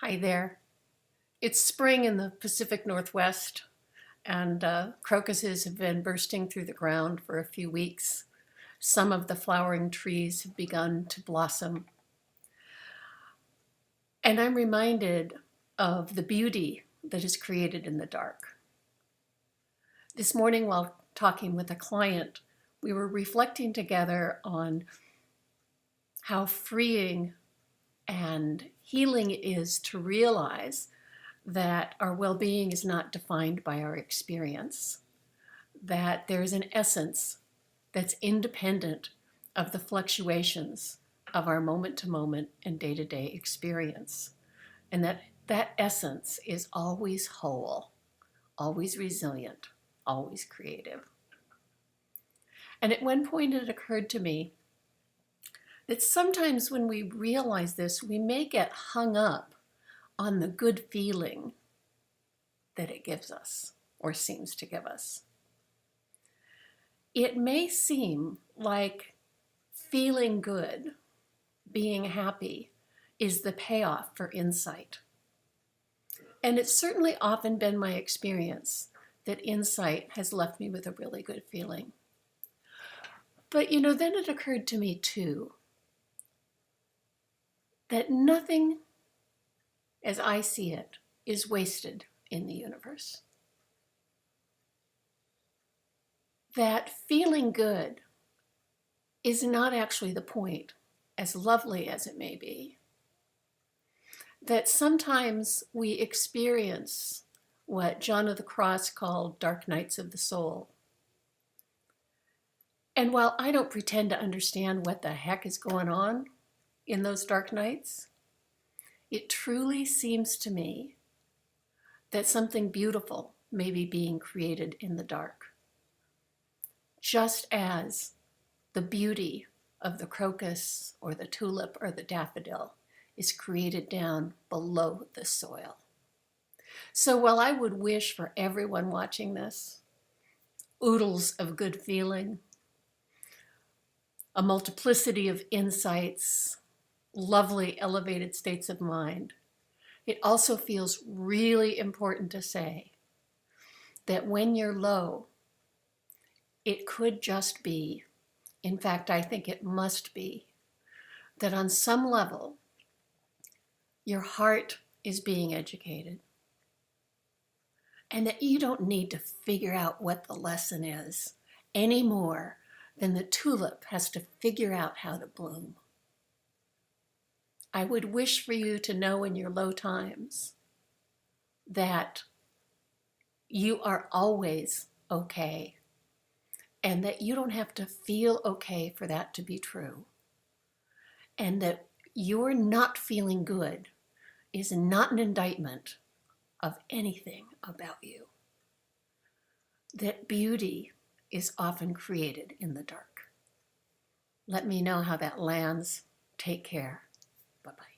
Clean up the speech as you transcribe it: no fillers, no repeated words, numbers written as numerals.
Hi there. It's spring in the Pacific Northwest, and crocuses have been bursting through the ground for a few weeks. Some of the flowering trees have begun to blossom. And I'm reminded of the beauty that is created in the dark. This morning, while talking with a client, we were reflecting together on how freeing and healing it is to realize that our well-being is not defined by our experience, that there is an essence that's independent of the fluctuations of our moment-to-moment and day-to-day experience, and that essence is always whole, always resilient, always creative. And at one point it occurred to me that sometimes when we realize this, we may get hung up on the good feeling that it gives us or seems to give us. It may seem like feeling good, being happy, is the payoff for insight. And it's certainly often been my experience that insight has left me with a really good feeling. But then it occurred to me too, that nothing, as I see it, is wasted in the universe. That feeling good is not actually the point, as lovely as it may be. That sometimes we experience what John of the Cross called dark nights of the soul. And while I don't pretend to understand what the heck is going on in those dark nights, it truly seems to me that something beautiful may be being created in the dark. Just as the beauty of the crocus or the tulip or the daffodil is created down below the soil. So while I would wish for everyone watching this oodles of good feeling, a multiplicity of insights, lovely elevated states of mind, it also feels really important to say that when you're low, it could just be, in fact, I think it must be, that on some level, your heart is being educated, and that you don't need to figure out what the lesson is any more than the tulip has to figure out how to bloom. I would wish for you to know in your low times that you are always okay, and that you don't have to feel okay for that to be true, and that your not feeling good is not an indictment of anything about you. That beauty is often created in the dark. Let me know how that lands. Take care. Bye-bye.